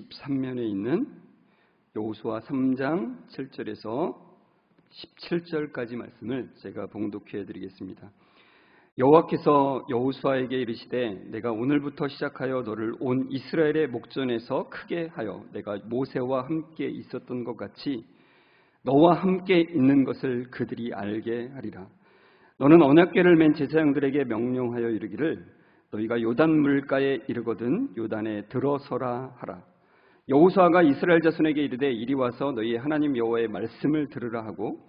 13면에 있는 여호수아 3장 7절에서 17절까지 말씀을 제가 봉독해 드리겠습니다. 여호와께서 여호수아에게 이르시되 내가 오늘부터 시작하여 너를 온 이스라엘의 목전에서 크게 하여 내가 모세와 함께 있었던 것 같이 너와 함께 있는 것을 그들이 알게 하리라. 너는 언약궤를 맨 제사장들에게 명령하여 이르기를 너희가 요단 물가에 이르거든 요단에 들어서라 하라. 여호수아가 이스라엘 자손에게 이르되 이리 와서 너희 하나님 여호와의 말씀을 들으라 하고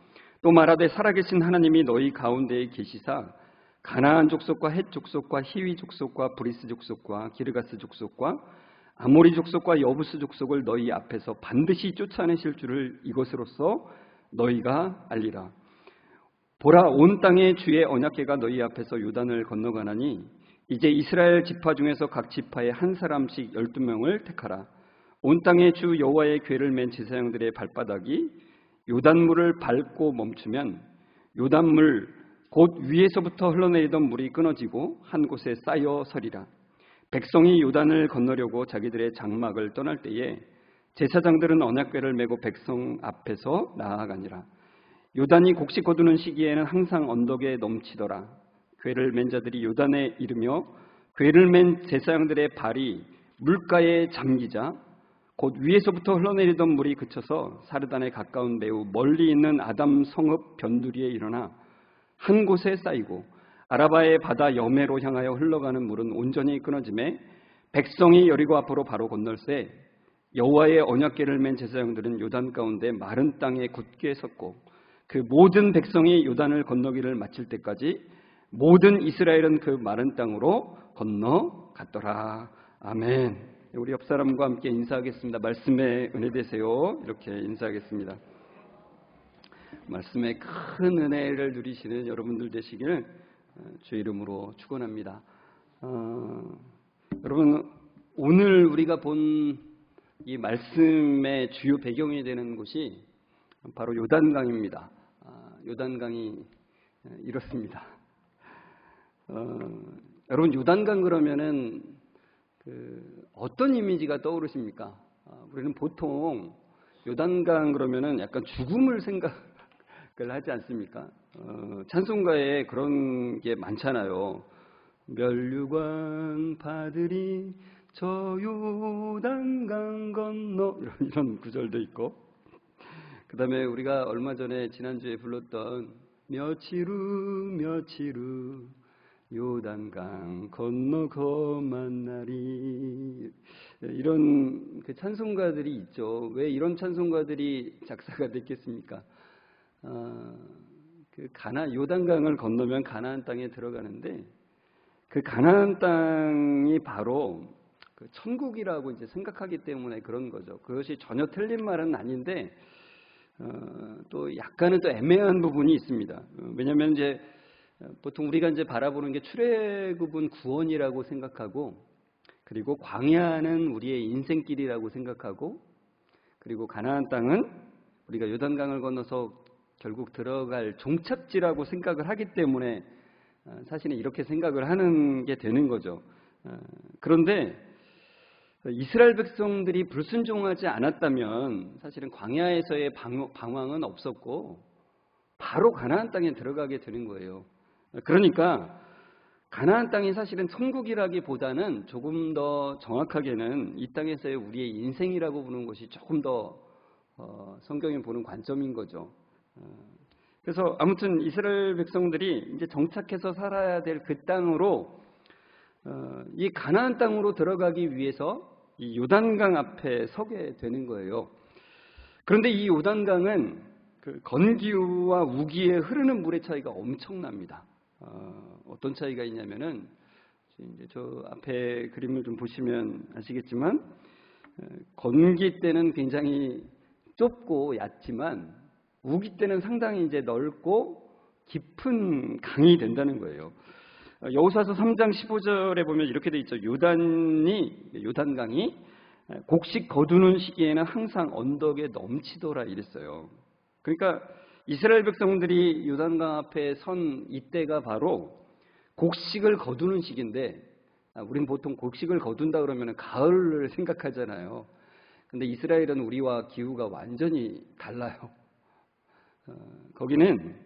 또 말하되 살아계신 하나님이 너희 가운데에 계시사 가나안 족속과 헷 족속과 히위 족속과 브리스 족속과 기르가스 족속과 아모리 족속과 여부스 족속을 너희 앞에서 반드시 쫓아내실 줄을 이것으로써 너희가 알리라. 보라, 온 땅의 주의 언약궤가 너희 앞에서 요단을 건너가나니 이제 이스라엘 지파 중에서 각 지파에 한 사람씩 12명을 택하라. 온 땅의 주 여호와의 궤를 맨 제사장들의 발바닥이 요단물을 밟고 멈추면 요단물 곧 위에서부터 흘러내리던 물이 끊어지고 한 곳에 쌓여 서리라. 백성이 요단을 건너려고 자기들의 장막을 떠날 때에 제사장들은 언약궤를 메고 백성 앞에서 나아가니라. 요단이 곡식 거두는 시기에는 항상 언덕에 넘치더라. 궤를 맨 자들이 요단에 이르며 궤를 맨 제사장들의 발이 물가에 잠기자 곧 위에서부터 흘러내리던 물이 그쳐서 사르단에 가까운 매우 멀리 있는 아담 성읍 변두리에 일어나 한 곳에 쌓이고 아라바의 바다 여매로 향하여 흘러가는 물은 온전히 끊어지매 백성이 여리고 앞으로 바로 건널새 여호와의 언약궤를 맨 제사장들은 요단 가운데 마른 땅에 굳게 섰고 그 모든 백성이 요단을 건너기를 마칠 때까지 모든 이스라엘은 그 마른 땅으로 건너갔더라. 아멘. 우리 옆 사람과 함께 인사하겠습니다. 말씀에 은혜 되세요. 이렇게 인사하겠습니다. 말씀에 큰 은혜를 누리시는 여러분들 되시길 주의 이름으로 축원합니다. 여러분, 오늘 우리가 본 이 말씀의 주요 배경이 되는 곳이 바로 요단강입니다. 요단강이 이렇습니다. 여러분, 요단강 그러면은 어떤 이미지가 떠오르십니까? 우리는 보통 요단강 그러면은 약간 죽음을 생각을 하지 않습니까? 찬송가에 그런 게 많잖아요. 멸류관 파들이 저 요단강 건너 이런 구절도 있고, 그 다음에 우리가 얼마 전에 지난주에 불렀던 며칠 후 요단강 건너 거만 날이 이런 그 찬송가들이 있죠. 왜 이런 찬송가들이 작사가 됐겠습니까? 요단강을 건너면 가나안 땅에 들어가는데 그 가나안 땅이 바로 그 천국이라고 이제 생각하기 때문에 그런 거죠. 그것이 전혀 틀린 말은 아닌데 또 약간은 또 애매한 부분이 있습니다. 왜냐하면 이제 보통 우리가 이제 바라보는 게 출애굽은 구원이라고 생각하고, 그리고 광야는 우리의 인생길이라고 생각하고, 그리고 가나안 땅은 우리가 요단강을 건너서 결국 들어갈 종착지라고 생각을 하기 때문에 사실은 이렇게 생각을 하는 게 되는 거죠. 그런데 이스라엘 백성들이 불순종하지 않았다면 사실은 광야에서의 방황은 없었고 바로 가나안 땅에 들어가게 되는 거예요. 그러니까 가나안 땅이 사실은 천국이라기보다는 조금 더 정확하게는 이 땅에서의 우리의 인생이라고 보는 것이 조금 더 성경이 보는 관점인 거죠. 그래서 아무튼 이스라엘 백성들이 이제 정착해서 살아야 될 그 땅으로 이 가나안 땅으로 들어가기 위해서 이 요단강 앞에 서게 되는 거예요. 그런데 이 요단강은 그 건기와 우기에 흐르는 물의 차이가 엄청납니다. 어떤 차이가 있냐면은 이제 저 앞에 그림을 좀 보시면 아시겠지만 건기 때는 굉장히 좁고 얕지만 우기 때는 상당히 이제 넓고 깊은 강이 된다는 거예요. 여호수아서 3장 15절에 보면 이렇게 돼 있죠. 요단강이 곡식 거두는 시기에는 항상 언덕에 넘치더라 이랬어요. 그러니까 이스라엘 백성들이 요단강 앞에 선 이때가 바로 곡식을 거두는 시기인데, 우린 보통 곡식을 거둔다 그러면 가을을 생각하잖아요. 근데 이스라엘은 우리와 기후가 완전히 달라요. 거기는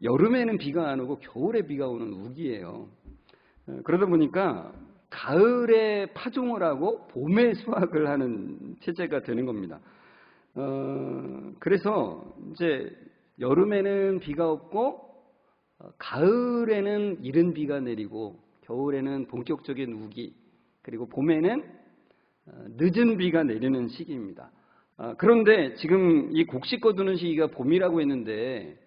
여름에는 비가 안 오고 겨울에 비가 오는 우기예요. 그러다 보니까 가을에 파종을 하고 봄에 수확을 하는 체제가 되는 겁니다. 그래서 이제 여름에는 비가 없고 가을에는 이른 비가 내리고 겨울에는 본격적인 우기, 그리고 봄에는 늦은 비가 내리는 시기입니다. 그런데 지금 이 곡식 거두는 시기가 봄이라고 했는데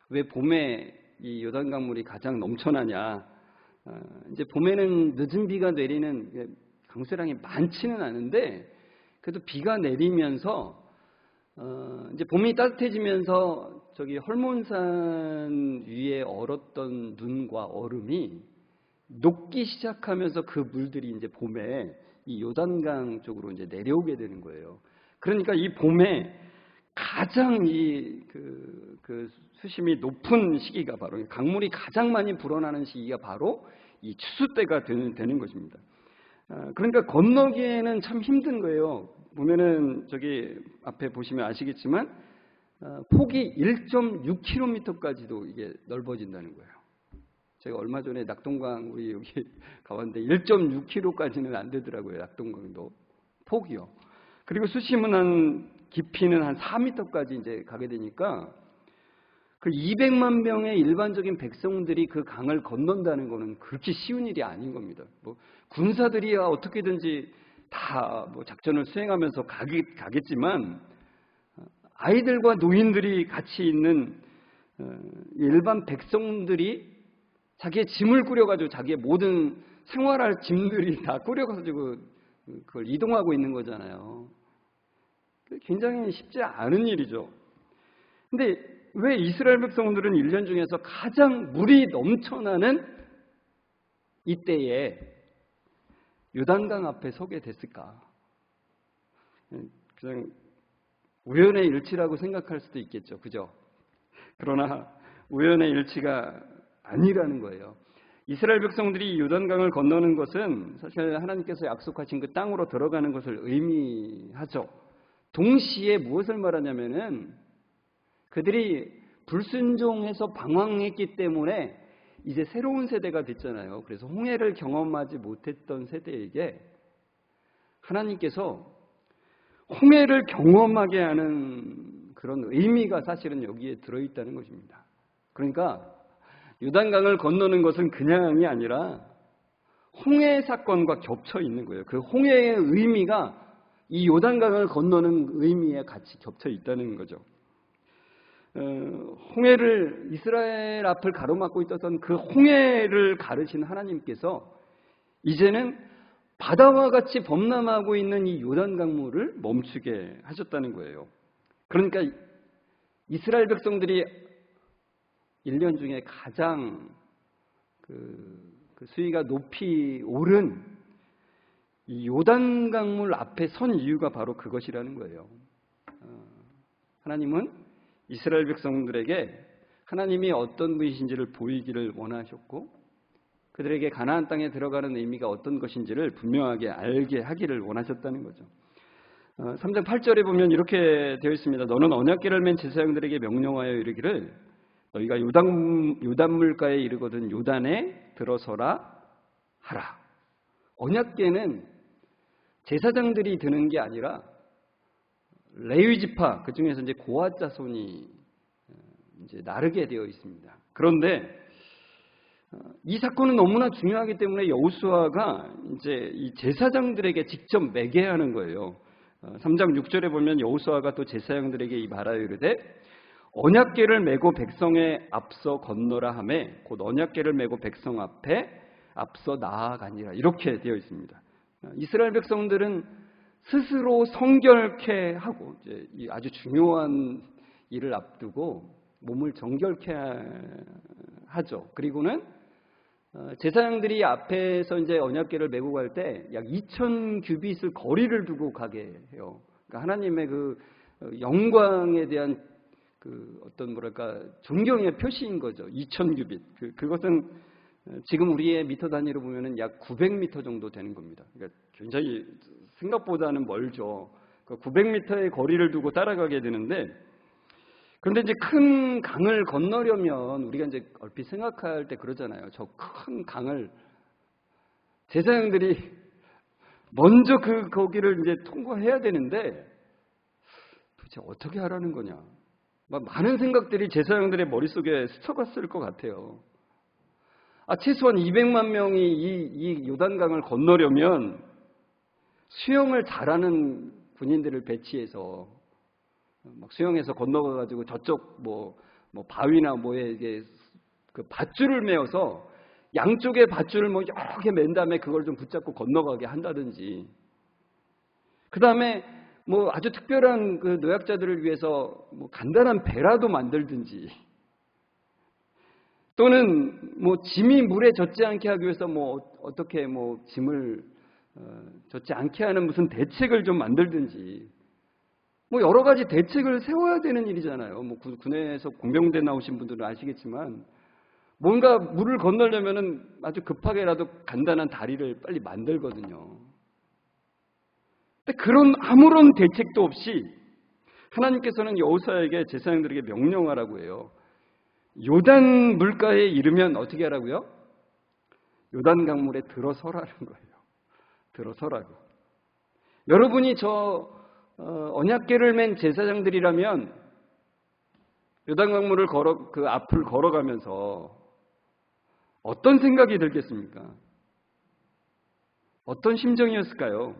왜 봄에 이 요단강물이 가장 넘쳐나냐? 이제 봄에는 늦은 비가 내리는 강수량이 많지는 않은데 그래도 비가 내리면서 이제 봄이 따뜻해지면서 저기 헐몬산 위에 얼었던 눈과 얼음이 녹기 시작하면서 그 물들이 이제 봄에 이 요단강 쪽으로 이제 내려오게 되는 거예요. 그러니까 이 봄에 가장 그 수심이 높은 시기가 바로 강물이 가장 많이 불어나는 시기가 바로 이 추수 때가 되는 것입니다. 그러니까 건너기에는 참 힘든 거예요. 보면은 저기 앞에 보시면 아시겠지만 폭이 1.6km까지도 이게 넓어진다는 거예요. 제가 얼마 전에 낙동강 우리 여기 가봤는데 1.6km까지는 안 되더라고요. 낙동강도 폭이요. 그리고 수심은 깊이는 한 4m까지 이제 가게 되니까 그 200만 명의 일반적인 백성들이 그 강을 건넌다는 거는 그렇게 쉬운 일이 아닌 겁니다. 뭐 군사들이야 어떻게든지 다 뭐 작전을 수행하면서 가겠지만 아이들과 노인들이 같이 있는 일반 백성들이 자기의 짐을 꾸려가지고 자기의 모든 생활할 짐들이 다 꾸려가지고 그걸 이동하고 있는 거잖아요. 굉장히 쉽지 않은 일이죠. 근데 왜 이스라엘 백성들은 1년 중에서 가장 물이 넘쳐나는 이때에 요단강 앞에 서게 됐을까? 그냥 우연의 일치라고 생각할 수도 있겠죠. 그죠? 그러나 우연의 일치가 아니라는 거예요. 이스라엘 백성들이 요단강을 건너는 것은 사실 하나님께서 약속하신 그 땅으로 들어가는 것을 의미하죠. 동시에 무엇을 말하냐면은 그들이 불순종해서 방황했기 때문에 이제 새로운 세대가 됐잖아요. 그래서 홍해를 경험하지 못했던 세대에게 하나님께서 홍해를 경험하게 하는 그런 의미가 사실은 여기에 들어있다는 것입니다. 그러니까 요단강을 건너는 것은 그냥이 아니라 홍해 사건과 겹쳐 있는 거예요. 그 홍해의 의미가 이 요단강을 건너는 의미에 같이 겹쳐 있다는 거죠. 홍해를 이스라엘 앞을 가로막고 있었던 그 홍해를 가르신 하나님께서 이제는 바다와 같이 범람하고 있는 이 요단강물을 멈추게 하셨다는 거예요. 그러니까 이스라엘 백성들이 1년 중에 가장 그 수위가 높이 오른 이 요단강물 앞에 선 이유가 바로 그것이라는 거예요. 하나님은 이스라엘 백성들에게 하나님이 어떤 분이신지를 보이기를 원하셨고 그들에게 가나안 땅에 들어가는 의미가 어떤 것인지를 분명하게 알게 하기를 원하셨다는 거죠. 3장 8절에 보면 이렇게 되어 있습니다. 너는 언약궤를 맨 제사장들에게 명령하여 이르기를 너희가 요단물가에 이르거든 요단에 들어서라 하라. 언약궤는 제사장들이 드는 게 아니라 레위 지파 그 중에서 이제 고핫 자손이 이제 나르게 되어 있습니다. 그런데 이 사건은 너무나 중요하기 때문에 여호수아가 이제 이 제사장들에게 직접 매게 하는 거예요. 3장 6절에 보면 여호수아가 또 제사장들에게 이 말하여 이르되 언약궤를 메고 백성에 앞서 건너라 하매 곧 언약궤를 메고 백성 앞에 앞서 나아가니라 이렇게 되어 있습니다. 이스라엘 백성들은 스스로 성결케 하고 이제 이 아주 중요한 일을 앞두고 몸을 정결케 하죠. 그리고는 제사장들이 앞에서 이제 언약궤를 메고 갈 때 약 2,000규빗을 거리를 두고 가게 해요. 그러니까 하나님의 그 영광에 대한 그 어떤 뭐랄까 존경의 표시인 거죠. 2,000규빗. 그것은 지금 우리의 미터 단위로 보면은 약 900m 정도 되는 겁니다. 그러니까 굉장히 생각보다는 멀죠. 그 900m의 거리를 두고 따라가게 되는데, 그런데 이제 큰 강을 건너려면 우리가 이제 얼핏 생각할 때 그러잖아요. 저 큰 강을 제사장들이 먼저 거기를 이제 통과해야 되는데 도대체 어떻게 하라는 거냐. 많은 생각들이 제사장들의 머릿속에 스쳐갔을 것 같아요. 최소한 200만 명이 이 요단강을 건너려면 수영을 잘하는 군인들을 배치해서 막 수영해서 건너가가지고 저쪽 뭐 바위나 뭐에 이게 그 밧줄을 메어서 양쪽에 밧줄을 뭐 여러 개 맨 다음에 그걸 좀 붙잡고 건너가게 한다든지, 그 다음에 뭐 아주 특별한 그 노약자들을 위해서 뭐 간단한 배라도 만들든지, 또는 뭐 짐이 물에 젖지 않게 하기 위해서 뭐 어떻게 뭐 짐을 젖지 않게 하는 무슨 대책을 좀 만들든지, 뭐 여러 가지 대책을 세워야 되는 일이잖아요. 뭐 군에서 공병대 나오신 분들은 아시겠지만 뭔가 물을 건너려면은 아주 급하게라도 간단한 다리를 빨리 만들거든요. 근데 그런 아무런 대책도 없이 하나님께서는 여호수아에게 제사장들에게 명령하라고 해요. 요단 물가에 이르면 어떻게 하라고요? 요단 강물에 들어서라는 거예요. 들어서라고. 여러분이 저 언약궤를 맨 제사장들이라면 요단 강물을 그 앞을 걸어가면서 어떤 생각이 들겠습니까? 어떤 심정이었을까요?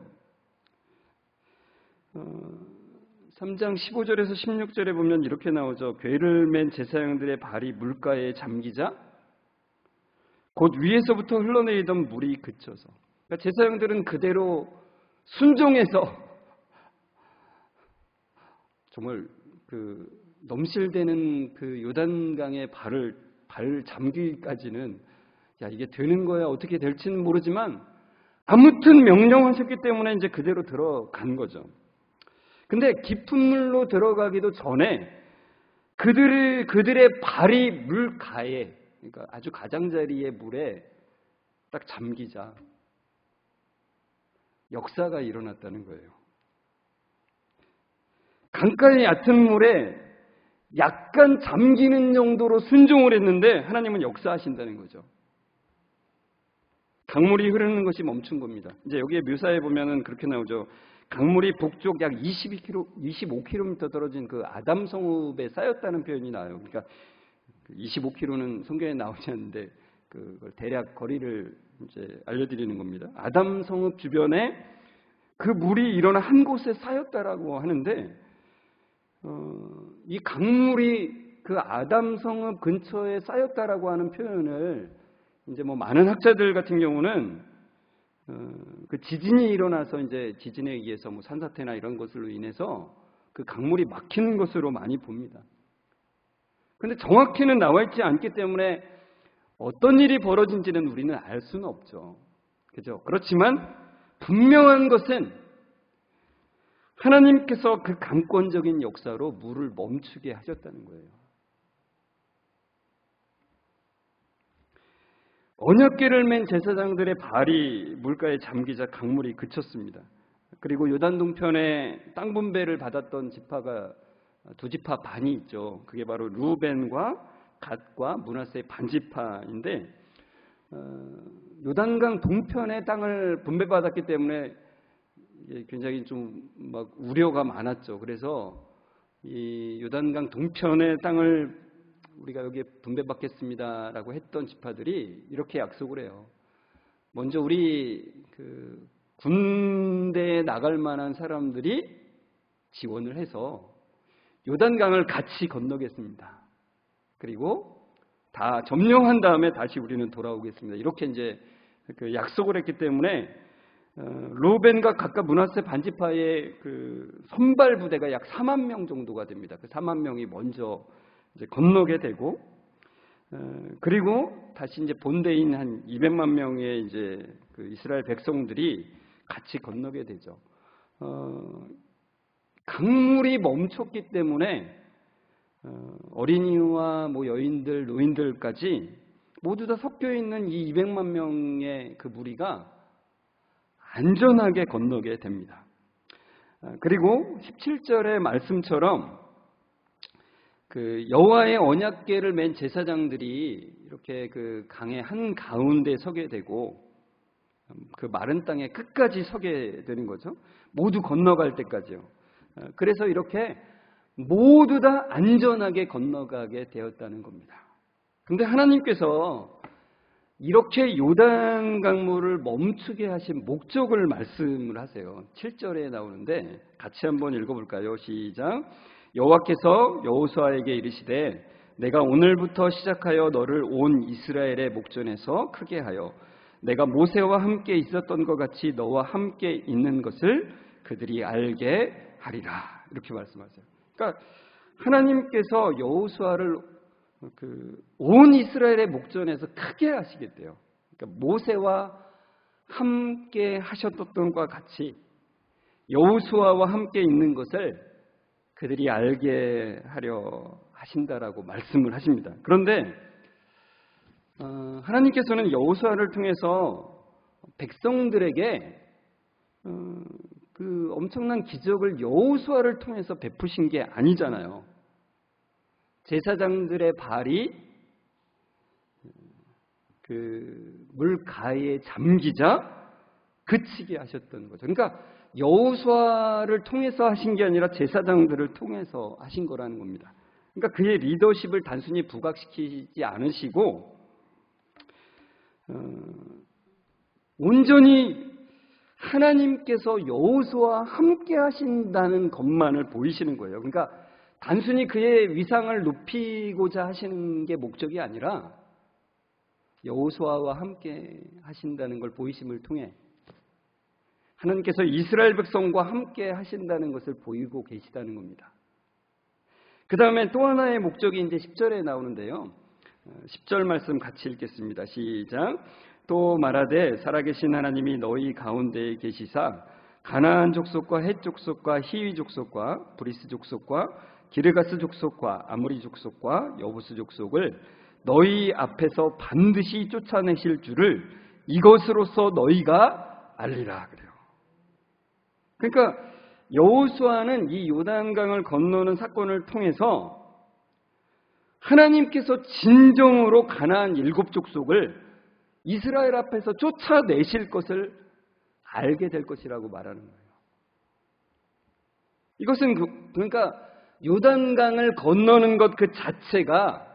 3장 15절에서 16절에 보면 이렇게 나오죠. 궤를 맨 제사장들의 발이 물가에 잠기자 곧 위에서부터 흘러내리던 물이 그쳐서, 그러니까 제사장들은 그대로 순종해서 정말 그 넘실대는 그 요단강의 발 잠기기까지는 이게 되는 거야 어떻게 될지는 모르지만 아무튼 명령하셨기 때문에 이제 그대로 들어간 거죠. 근데 깊은 물로 들어가기도 전에 그들의 발이 물가에, 그러니까 아주 가장자리의 물에 딱 잠기자 역사가 일어났다는 거예요. 강가의 얕은 물에 약간 잠기는 정도로 순종을 했는데 하나님은 역사하신다는 거죠. 강물이 흐르는 것이 멈춘 겁니다. 이제 여기에 묘사해 보면은 그렇게 나오죠. 강물이 북쪽 약 25km 떨어진 그 아담 성읍에 쌓였다는 표현이 나와요. 그러니까 25km는 성경에 나오지 않는데 그걸 대략 거리를 이제 알려드리는 겁니다. 아담 성읍 주변에 그 물이 일어나 한 곳에 쌓였다라고 하는데, 이 강물이 그 아담 성읍 근처에 쌓였다라고 하는 표현을 이제 뭐 많은 학자들 같은 경우는 그 지진이 일어나서 이제 지진에 의해서 뭐 산사태나 이런 것으로 인해서 그 강물이 막히는 것으로 많이 봅니다. 그런데 정확히는 나와 있지 않기 때문에 어떤 일이 벌어진지는 우리는 알 수는 없죠. 그죠? 그렇지만 분명한 것은 하나님께서 그 강권적인 역사로 물을 멈추게 하셨다는 거예요. 언약궤를 맨 제사장들의 발이 물가에 잠기자 강물이 그쳤습니다. 그리고 요단 동편에 땅 분배를 받았던 지파가 두 지파 반이 있죠. 그게 바로 루벤과 갓과 므낫세의 반지파인데, 요단강 동편의 땅을 분배받았기 때문에 굉장히 좀 막 우려가 많았죠. 그래서 이 요단강 동편의 땅을 우리가 여기에 분배받겠습니다라고 했던 지파들이 이렇게 약속을 해요. 먼저 우리 그 군대에 나갈 만한 사람들이 지원을 해서 요단강을 같이 건너겠습니다. 그리고 다 점령한 다음에 다시 우리는 돌아오겠습니다. 이렇게 이제 그 약속을 했기 때문에 루벤과 갓과 므낫세 반지파의 그 선발 부대가 약 4만 명 정도가 됩니다. 그 4만 명이 먼저 이제 건너게 되고, 그리고 다시 이제 본대인 한 200만 명의 이제 그 이스라엘 백성들이 같이 건너게 되죠. 강물이 멈췄기 때문에 어린이와 뭐 여인들, 노인들까지 모두 다 섞여 있는 이 200만 명의 그 무리가 안전하게 건너게 됩니다. 그리고 17절의 말씀처럼 그 여호와의 언약궤를 맨 제사장들이 이렇게 그 강의 한 가운데 서게 되고 그 마른 땅에 끝까지 서게 되는 거죠. 모두 건너갈 때까지요. 그래서 이렇게 모두 다 안전하게 건너가게 되었다는 겁니다. 그런데 하나님께서 이렇게 요단 강물을 멈추게 하신 목적을 말씀을 하세요. 7절에 나오는데 같이 한번 읽어볼까요? 시작. 여호와께서 여호수아에게 이르시되 내가 오늘부터 시작하여 너를 온 이스라엘의 목전에서 크게 하여 내가 모세와 함께 있었던 것 같이 너와 함께 있는 것을 그들이 알게 하리라. 이렇게 말씀하세요. 그러니까 하나님께서 여호수아를 온 이스라엘의 목전에서 크게 하시겠대요. 그러니까 모세와 함께 하셨던 것과 같이 여호수아와 함께 있는 것을 그들이 알게 하려 하신다라고 말씀을 하십니다. 그런데 하나님께서는 여호수아를 통해서 백성들에게 그 엄청난 기적을 여호수아를 통해서 베푸신 게 아니잖아요. 제사장들의 발이 그 물 가에 잠기자 그치게 하셨던 거죠. 그러니까 여호수아를 통해서 하신 게 아니라 제사장들을 통해서 하신 거라는 겁니다. 그러니까 그의 리더십을 단순히 부각시키지 않으시고 온전히 하나님께서 여호수아와 함께 하신다는 것만을 보이시는 거예요. 그러니까 단순히 그의 위상을 높이고자 하시는 게 목적이 아니라 여호수아와 함께 하신다는 걸 보이심을 통해 하나님께서 이스라엘 백성과 함께 하신다는 것을 보이고 계시다는 겁니다. 그 다음에 또 하나의 목적이 이제 10절에 나오는데요. 10절 말씀 같이 읽겠습니다. 시작. 또 말하되 살아계신 하나님이 너희 가운데에 계시사 가나안 족속과 헷 족속과 히위 족속과 브리스 족속과 기르가스 족속과 아모리 족속과 여부스 족속을 너희 앞에서 반드시 쫓아내실 줄을 이것으로서 너희가 알리라 그래요. 그러니까 여호수아는 이 요단강을 건너는 사건을 통해서 하나님께서 진정으로 가나안 7족속을 이스라엘 앞에서 쫓아내실 것을 알게 될 것이라고 말하는 거예요. 이것은 그러니까 요단강을 건너는 것 그 자체가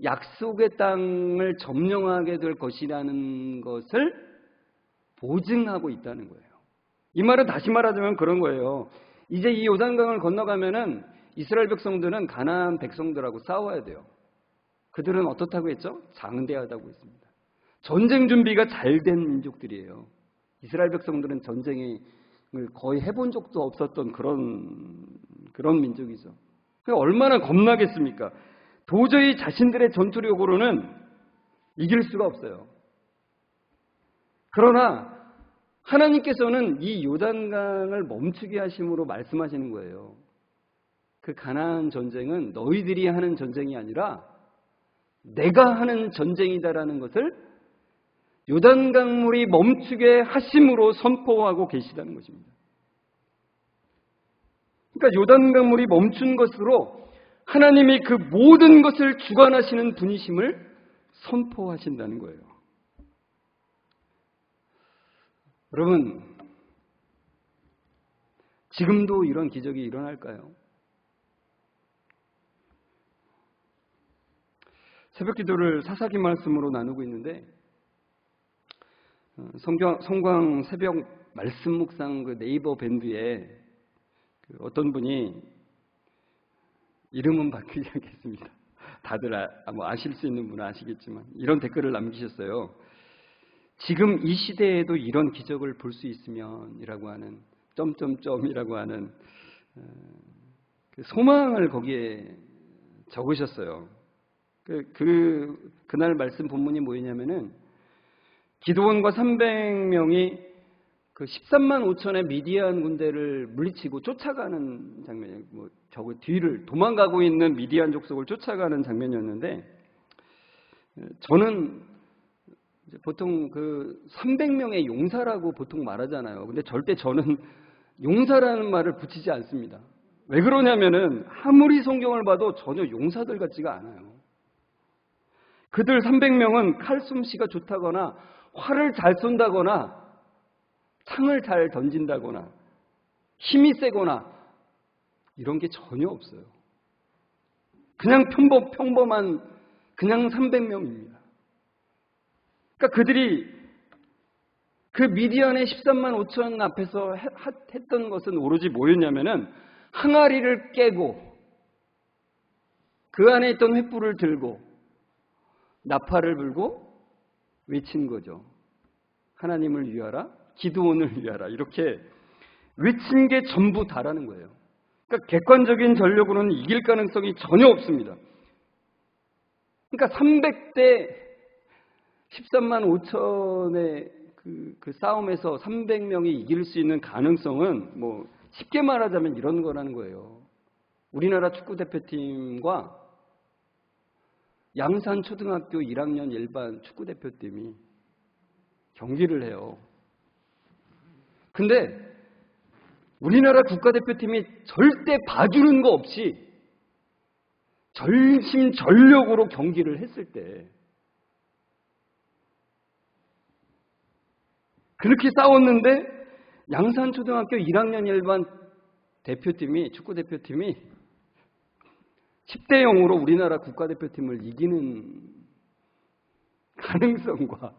약속의 땅을 점령하게 될 것이라는 것을 보증하고 있다는 거예요. 이 말은 다시 말하자면 그런 거예요. 이제 이 요단강을 건너가면은 이스라엘 백성들은 가나안 백성들하고 싸워야 돼요. 그들은 어떻다고 했죠? 장대하다고 했습니다. 전쟁 준비가 잘 된 민족들이에요. 이스라엘 백성들은 전쟁을 거의 해본 적도 없었던 그런 민족이죠. 얼마나 겁나겠습니까? 도저히 자신들의 전투력으로는 이길 수가 없어요. 그러나 하나님께서는 이 요단강을 멈추게 하심으로 말씀하시는 거예요. 그 가나안 전쟁은 너희들이 하는 전쟁이 아니라 내가 하는 전쟁이다라는 것을 요단강물이 멈추게 하심으로 선포하고 계시다는 것입니다. 그러니까 요단강물이 멈춘 것으로 하나님이 그 모든 것을 주관하시는 분이심을 선포하신다는 거예요. 여러분, 지금도 이런 기적이 일어날까요? 새벽 기도를 사사기 말씀으로 나누고 있는데 성광 새벽 말씀 묵상 그 네이버 밴드에 어떤 분이 이름은 밝히지 않겠습니다. 다들 아실 수 있는 분은 아시겠지만 이런 댓글을 남기셨어요. 지금 이 시대에도 이런 기적을 볼 수 있으면 이라고 하는 점점점이라고 하는 그 소망을 거기에 적으셨어요. 그날 말씀 본문이 뭐였냐면은 기드온과 300명이 그 13만 5천의 미디안 군대를 물리치고 쫓아가는 장면이에요. 저거 뒤를 도망가고 있는 미디안 족속을 쫓아가는 장면이었는데 저는 보통 그 300명의 용사라고 보통 말하잖아요. 근데 절대 저는 용사라는 말을 붙이지 않습니다. 왜 그러냐면은 아무리 성경을 봐도 전혀 용사들 같지가 않아요. 그들 300명은 칼솜씨가 좋다거나 활을 잘 쏜다거나 창을 잘 던진다거나 힘이 세거나 이런 게 전혀 없어요. 그냥 평범한 그냥 300명입니다. 그러니까 그들이 그 미디안의 13만 5천 앞에서 했던 것은 오로지 뭐였냐면은 항아리를 깨고 그 안에 있던 횃불을 들고 나팔을 불고 외친 거죠. 하나님을 위하라, 기드온을 위하라 이렇게 외친 게 전부 다라는 거예요. 그러니까 객관적인 전력으로는 이길 가능성이 전혀 없습니다. 그러니까 300대 13만 5천의 그 싸움에서 300명이 이길 수 있는 가능성은 뭐 쉽게 말하자면 이런 거라는 거예요. 우리나라 축구대표팀과 양산초등학교 1학년 일반 축구대표팀이 경기를 해요. 근데 우리나라 국가대표팀이 절대 봐주는 거 없이 전심전력으로 경기를 했을 때 그렇게 싸웠는데 양산초등학교 1학년 일반 대표팀이 축구대표팀이 10대 0으로 우리나라 국가대표팀을 이기는 가능성과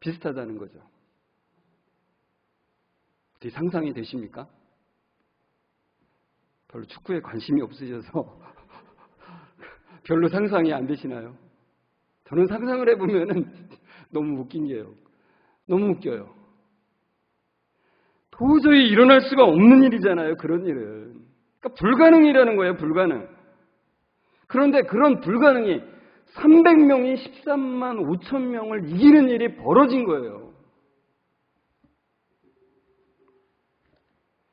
비슷하다는 거죠. 어떻게 상상이 되십니까? 별로 축구에 관심이 없으셔서 별로 상상이 안 되시나요? 저는 상상을 해보면은 너무 웃긴 게요. 너무 웃겨요. 도저히 일어날 수가 없는 일이잖아요. 그런 일은. 그러니까 불가능이라는 거예요. 불가능. 그런데 그런 불가능이 300명이 13만 5천 명을 이기는 일이 벌어진 거예요.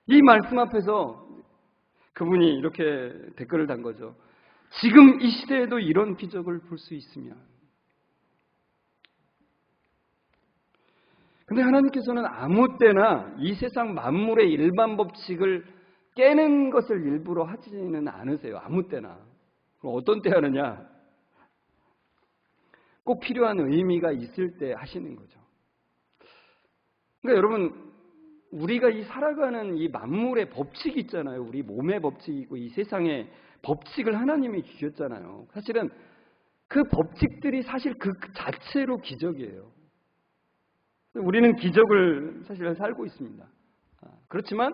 이 말씀 앞에서 그분이 이렇게 댓글을 단 거죠. 지금 이 시대에도 이런 기적을 볼 수 있으면. 근데 하나님께서는 아무 때나 이 세상 만물의 일반 법칙을 깨는 것을 일부러 하지는 않으세요. 아무 때나. 그럼 어떤 때 하느냐? 꼭 필요한 의미가 있을 때 하시는 거죠. 그러니까 여러분, 우리가 이 살아가는 이 만물의 법칙이 있잖아요. 우리 몸의 법칙이고 이 세상의 법칙을 하나님이 주셨잖아요. 사실은 그 법칙들이 사실 그 자체로 기적이에요. 우리는 기적을 사실 살고 있습니다. 그렇지만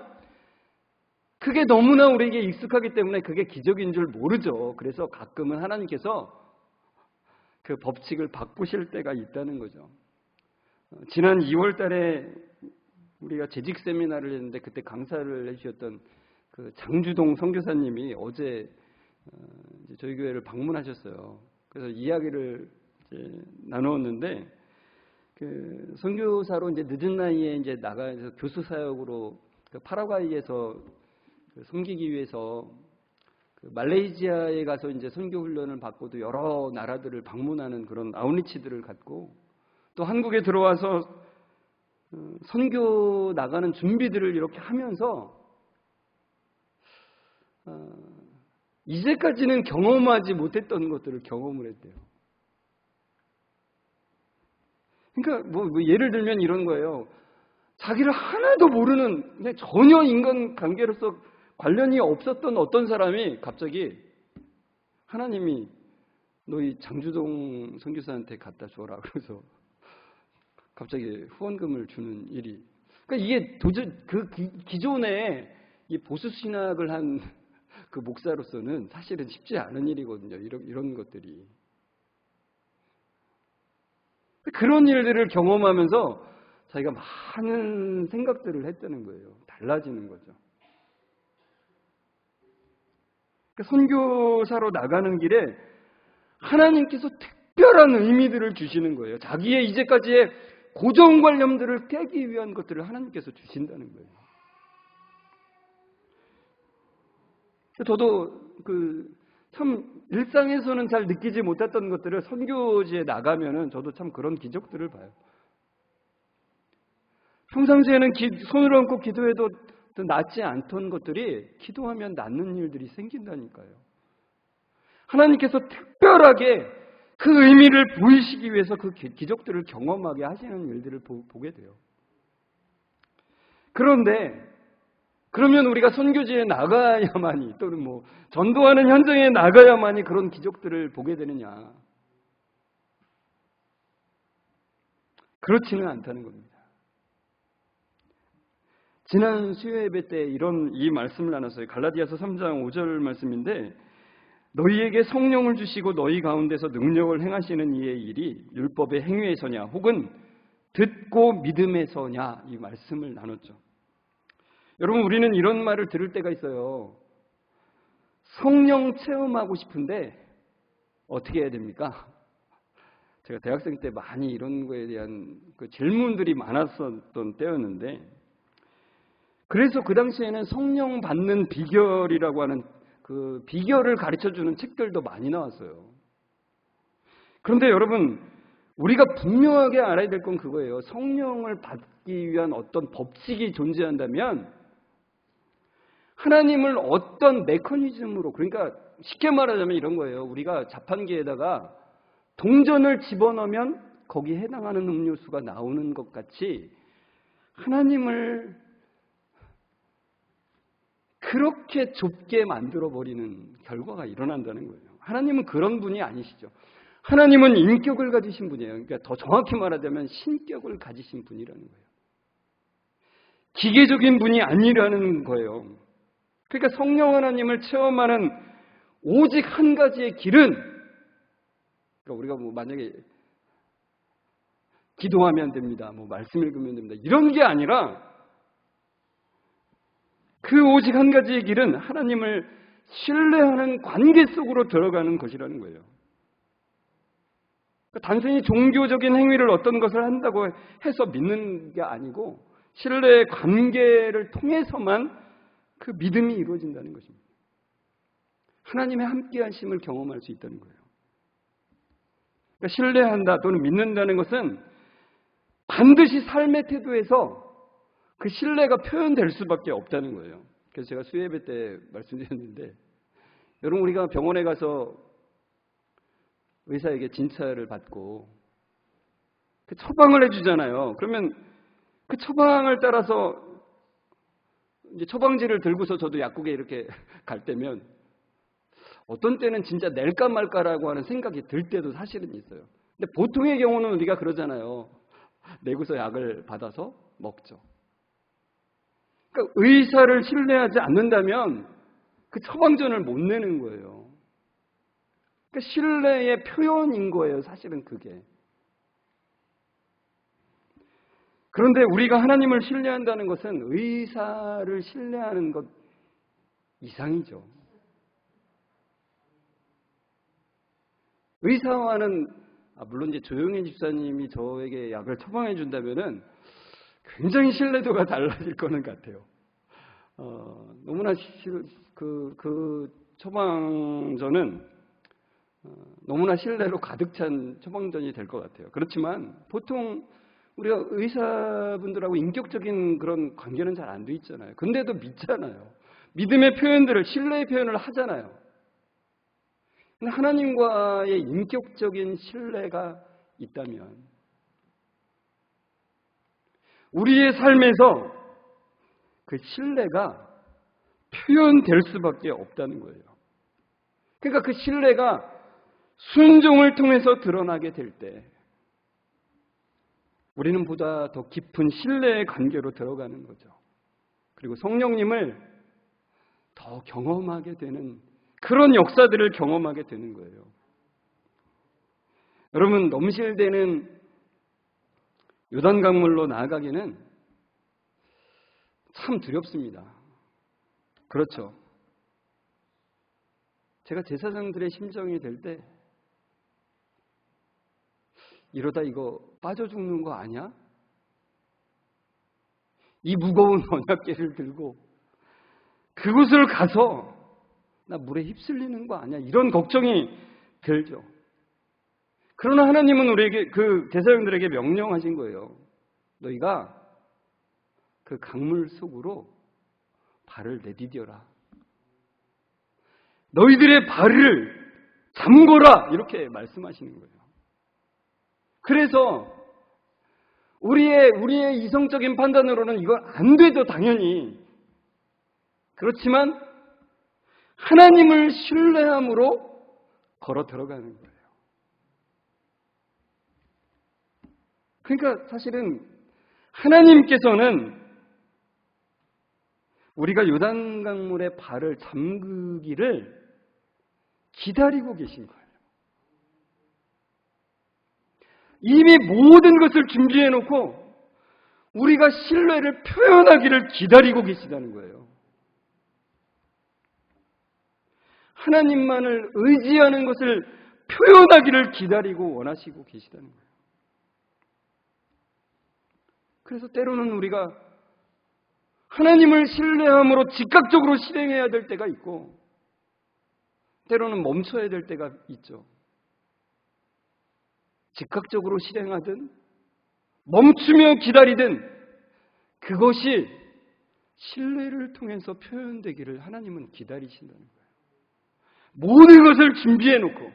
그게 너무나 우리에게 익숙하기 때문에 그게 기적인 줄 모르죠. 그래서 가끔은 하나님께서 그 법칙을 바꾸실 때가 있다는 거죠. 지난 2월 달에 우리가 재직 세미나를 했는데 그때 강사를 해주셨던 그 장주동 선교사님이 어제 저희 교회를 방문하셨어요. 그래서 이야기를 이제 나누었는데 그 선교사로 이제 늦은 나이에 이제 나가서 교수 사역으로 그 파라과이에서 그 섬기기 위해서 그 말레이시아에 가서 이제 선교 훈련을 받고도 여러 나라들을 방문하는 그런 아웃리치들을 갖고 또 한국에 들어와서 선교 나가는 준비들을 이렇게 하면서 이제까지는 경험하지 못했던 것들을 경험을 했대요. 그러니까 뭐 예를 들면 이런 거예요. 자기를 하나도 모르는 그냥 전혀 인간 관계로서 관련이 없었던 어떤 사람이 갑자기 하나님이 너희 장주동 선교사한테 갖다 줘라 그래서 갑자기 후원금을 주는 일이. 그러니까 이게 도저히 그 기존에 이 보수 신학을 한 그 목사로서는 사실은 쉽지 않은 일이거든요. 이런 것들이. 그런 일들을 경험하면서 자기가 많은 생각들을 했다는 거예요. 달라지는 거죠. 그러니까 선교사로 나가는 길에 하나님께서 특별한 의미들을 주시는 거예요. 자기의 이제까지의 고정관념들을 깨기 위한 것들을 하나님께서 주신다는 거예요. 저도 참 일상에서는 잘 느끼지 못했던 것들을 선교지에 나가면은 저도 참 그런 기적들을 봐요. 평상시에는 손을 얹고 기도해도 낫지 않던 것들이 기도하면 낫는 일들이 생긴다니까요. 하나님께서 특별하게 그 의미를 보이시기 위해서 그 기적들을 경험하게 하시는 일들을 보게 돼요. 그런데 그러면 우리가 선교지에 나가야만이 또는 전도하는 현장에 나가야만이 그런 기적들을 보게 되느냐? 그렇지는 않다는 겁니다. 지난 수요 예배 때 이 말씀을 나눴어요. 갈라디아서 3장 5절 말씀인데 너희에게 성령을 주시고 너희 가운데서 능력을 행하시는 이의 일이 율법의 행위에서냐 혹은 듣고 믿음에서냐 이 말씀을 나눴죠. 여러분 우리는 이런 말을 들을 때가 있어요. 성령 체험하고 싶은데 어떻게 해야 됩니까? 제가 대학생 때 많이 이런 거에 대한 질문들이 많았었던 때였는데 그래서 그 당시에는 성령 받는 비결이라고 하는 그 비결을 가르쳐주는 책들도 많이 나왔어요. 그런데 여러분 우리가 분명하게 알아야 될 건 그거예요. 성령을 받기 위한 어떤 법칙이 존재한다면 하나님을 어떤 메커니즘으로 그러니까 쉽게 말하자면 이런 거예요. 우리가 자판기에다가 동전을 집어넣으면 거기에 해당하는 음료수가 나오는 것 같이 하나님을 그렇게 좁게 만들어버리는 결과가 일어난다는 거예요. 하나님은 그런 분이 아니시죠. 하나님은 인격을 가지신 분이에요. 그러니까 더 정확히 말하자면 신격을 가지신 분이라는 거예요. 기계적인 분이 아니라는 거예요. 그러니까 성령 하나님을 체험하는 오직 한 가지의 길은 그러니까 우리가 만약에 기도하면 됩니다. 말씀 읽으면 됩니다. 이런 게 아니라 그 오직 한 가지의 길은 하나님을 신뢰하는 관계 속으로 들어가는 것이라는 거예요. 그러니까 단순히 종교적인 행위를 어떤 것을 한다고 해서 믿는 게 아니고 신뢰의 관계를 통해서만 그 믿음이 이루어진다는 것입니다. 하나님의 함께하심을 경험할 수 있다는 거예요. 그러니까 신뢰한다 또는 믿는다는 것은 반드시 삶의 태도에서 그 신뢰가 표현될 수밖에 없다는 거예요. 그래서 제가 수요예배 때 말씀드렸는데 여러분 우리가 병원에 가서 의사에게 진찰을 받고 그 처방을 해주잖아요. 그러면 그 처방을 따라서 이제 처방지를 들고서 저도 약국에 이렇게 갈 때면 어떤 때는 진짜 낼까 말까라고 하는 생각이 들 때도 사실은 있어요. 근데 보통의 경우는 우리가 그러잖아요. 내고서 약을 받아서 먹죠. 그러니까 의사를 신뢰하지 않는다면 그 처방전을 못 내는 거예요. 그러니까 신뢰의 표현인 거예요. 사실은 그게. 그런데 우리가 하나님을 신뢰한다는 것은 의사를 신뢰하는 것 이상이죠. 의사와는 물론 이제 조용히 집사님이 저에게 약을 처방해 준다면은 굉장히 신뢰도가 달라질 거는 같아요. 너무나 그 처방전은 너무나 신뢰로 가득 찬 처방전이 될 것 같아요. 그렇지만 보통 우리가 의사분들하고 인격적인 그런 관계는 잘 안 돼 있잖아요. 근데도 믿잖아요. 믿음의 표현들을 신뢰의 표현을 하잖아요. 근데 하나님과의 인격적인 신뢰가 있다면 우리의 삶에서 그 신뢰가 표현될 수밖에 없다는 거예요. 그러니까 그 신뢰가 순종을 통해서 드러나게 될 때 우리는 보다 더 깊은 신뢰의 관계로 들어가는 거죠. 그리고 성령님을 더 경험하게 되는 그런 역사들을 경험하게 되는 거예요. 여러분 넘실대는 요단강물로 나아가기는 참 두렵습니다. 그렇죠. 제가 제사장들의 심정이 될 때 이러다 이거 빠져 죽는 거 아니야? 이 무거운 언약궤를 들고 그곳을 가서 나 물에 휩쓸리는 거 아니야? 이런 걱정이 들죠. 그러나 하나님은 우리에게 그 제사장들에게 명령하신 거예요. 너희가 그 강물 속으로 발을 내디뎌라. 너희들의 발을 잠궈라. 이렇게 말씀하시는 거예요. 그래서 우리의 이성적인 판단으로는 이건 안 되죠, 당연히. 그렇지만 하나님을 신뢰함으로 걸어 들어가는 거예요. 그러니까 사실은 하나님께서는 우리가 요단강물에 발을 잠그기를 기다리고 계신 거예요. 이미 모든 것을 준비해놓고 우리가 신뢰를 표현하기를 기다리고 계시다는 거예요. 하나님만을 의지하는 것을 표현하기를 기다리고 원하시고 계시다는 거예요. 그래서 때로는 우리가 하나님을 신뢰함으로 즉각적으로 실행해야 될 때가 있고 때로는 멈춰야 될 때가 있죠. 즉각적으로 실행하든 멈추며 기다리든 그것이 신뢰를 통해서 표현되기를 하나님은 기다리신다는 거예요. 모든 것을 준비해놓고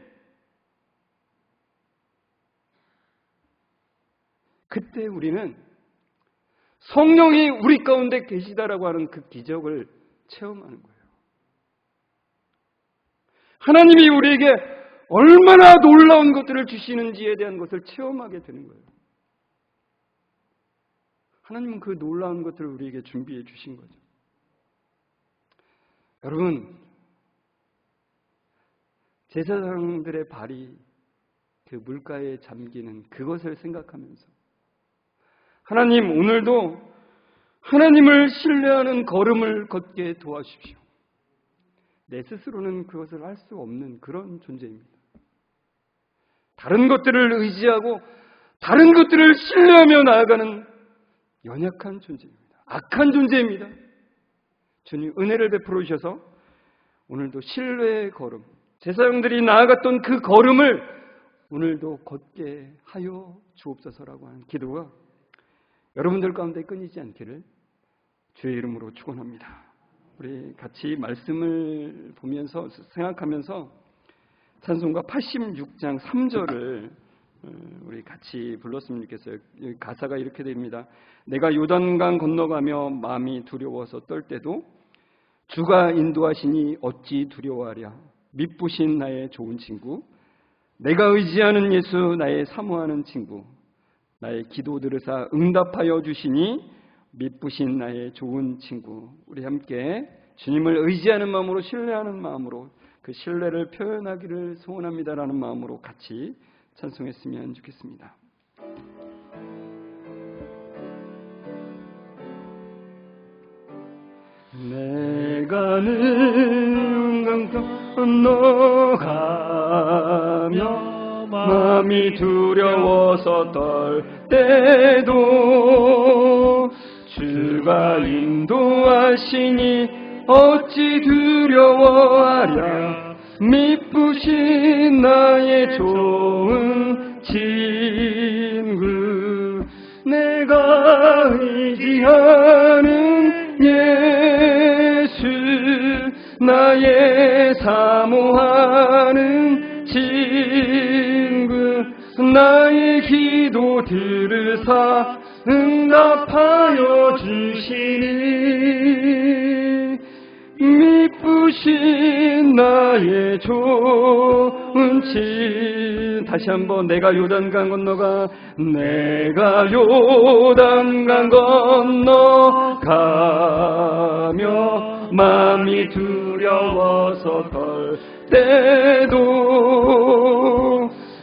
그때 우리는 성령이 우리 가운데 계시다라고 하는 그 기적을 체험하는 거예요. 하나님이 우리에게 얼마나 놀라운 것들을 주시는지에 대한 것을 체험하게 되는 거예요. 하나님은 그 놀라운 것들을 우리에게 준비해 주신 거죠. 여러분, 제사장들의 발이 그 물가에 잠기는 그것을 생각하면서 하나님, 오늘도 하나님을 신뢰하는 걸음을 걷게 도와주십시오. 내 스스로는 그것을 할 수 없는 그런 존재입니다. 다른 것들을 의지하고 다른 것들을 신뢰하며 나아가는 연약한 존재입니다. 악한 존재입니다. 주님 은혜를 베풀어 주셔서 오늘도 신뢰의 걸음, 제사장들이 나아갔던 그 걸음을 오늘도 걷게 하여 주옵소서라고 하는 기도가 여러분들 가운데 끊이지 않기를 주의 이름으로 축원합니다. 우리 같이 말씀을 보면서 생각하면서 찬송가 86장 3절을 우리 같이 불렀으면 좋겠어요. 가사가 이렇게 됩니다. 내가 요단강 건너가며 마음이 두려워서 떨 때도 주가 인도하시니 어찌 두려워하랴. 미쁘신 나의 좋은 친구, 내가 의지하는 예수 나의 사모하는 친구, 나의 기도 들으사 응답하여 주시니 미쁘신 나의 좋은 친구. 우리 함께 주님을 의지하는 마음으로 신뢰하는 마음으로 그 신뢰를 표현하기를 소원합니다라는 마음으로 같이 찬송했으면 좋겠습니다. 내가 는 강 건너가며 마음이 두려워서 떨 때도 주가 인도하시니 어찌 두려워하랴. 미쁘신 나의 좋은 친구, 내가 의지하는 예수 나의 사모하는 친구, 나의 기도 들으사 응답하여 주시니 미쁘신 나의 좋은 친. 다시 한번 내가 요단강 건너가 내가 요단강 건너가며 마음이 두려워서 떨 때도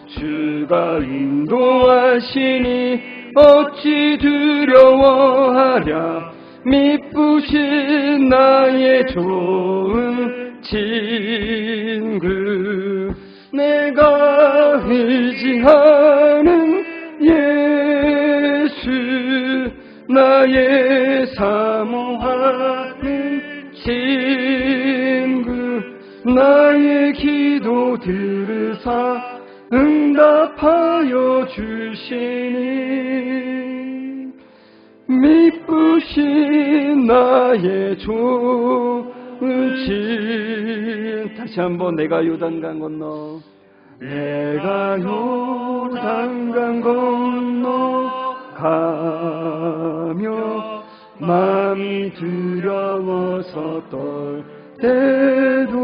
주가 인도하시니 어찌 두려워하랴. 미쁘신 나의 좋은 친구, 내가 의지하는 예수 나의 사모하는 친구, 나의 기도 들으사 응답하여 주시니 미쁘신 나의 조치. 다시 한번 내가 요단강 건너, 내가 요단강 건너 가며 마음이 두려워서 떨 때도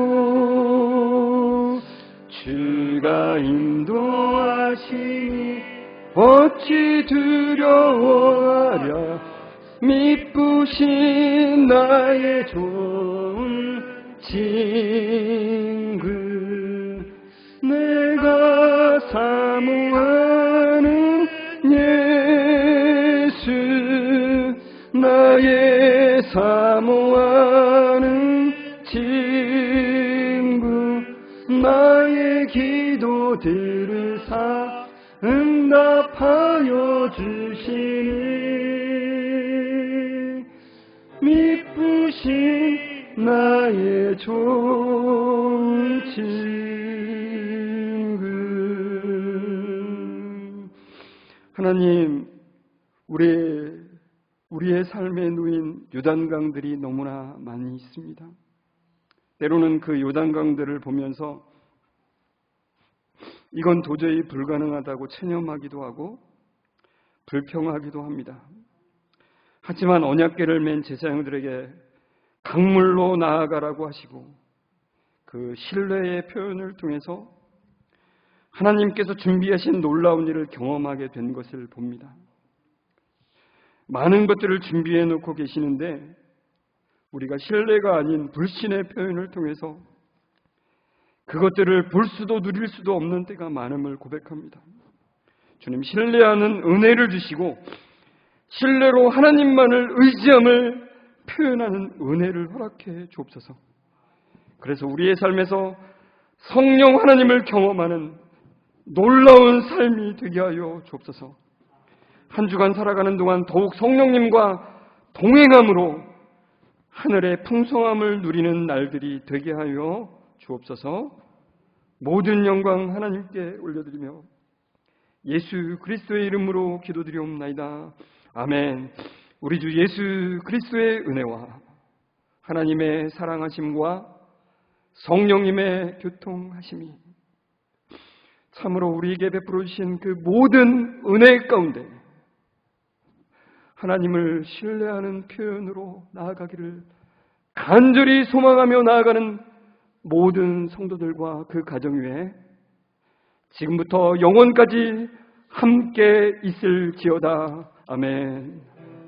주가 인도하시니 어찌 두려워하랴. 미쁘신 나의 좋은 친구, 내가 사모하는 예수, 나의 사모하는 친구, 나의 기도들을 응답하여 주시니 미쁘신 나의 좋은 친구. 하나님, 우리의 삶에 놓인 요단강들이 너무나 많이 있습니다. 때로는 그 요단강들을 보면서 이건 도저히 불가능하다고 체념하기도 하고 불평하기도 합니다. 하지만 언약궤를 맨 제사장들에게 강물로 나아가라고 하시고 그 신뢰의 표현을 통해서 하나님께서 준비하신 놀라운 일을 경험하게 된 것을 봅니다. 많은 것들을 준비해 놓고 계시는데 우리가 신뢰가 아닌 불신의 표현을 통해서 그것들을 볼 수도 누릴 수도 없는 때가 많음을 고백합니다. 주님, 신뢰하는 은혜를 주시고 신뢰로 하나님만을 의지함을 표현하는 은혜를 허락해 주옵소서. 그래서 우리의 삶에서 성령 하나님을 경험하는 놀라운 삶이 되게 하여 주옵소서. 한 주간 살아가는 동안 더욱 성령님과 동행함으로 하늘의 풍성함을 누리는 날들이 되게 하여 주옵소서. 모든 영광 하나님께 올려드리며 예수 그리스도의 이름으로 기도드리옵나이다. 아멘. 우리 주 예수 그리스도의 은혜와 하나님의 사랑하심과 성령님의 교통하심이 참으로 우리에게 베풀어 주신 그 모든 은혜 가운데 하나님을 신뢰하는 표현으로 나아가기를 간절히 소망하며 나아가는 모든 성도들과 그 가정 위에 지금부터 영원까지 함께 있을지어다. 아멘.